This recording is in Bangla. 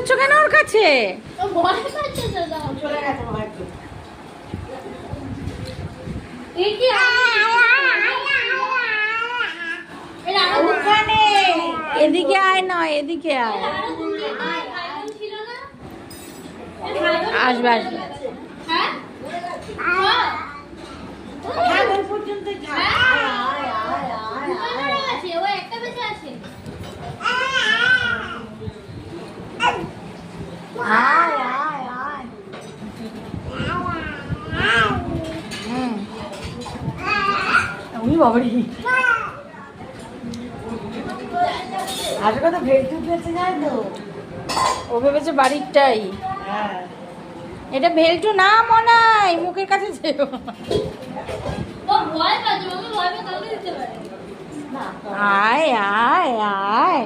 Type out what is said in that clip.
করছো কেন ওর কাছে? এদিকে আয়, নয় এদিকে আয়। আসবে আসবে। বাবারি কথা ভেলটু পেয়েছে যায় তো, ও ভেবেছে বাড়িরটাই। এটা ভেলটু না মনাই, মুখের কাছে যেও। আয় আয় আয়।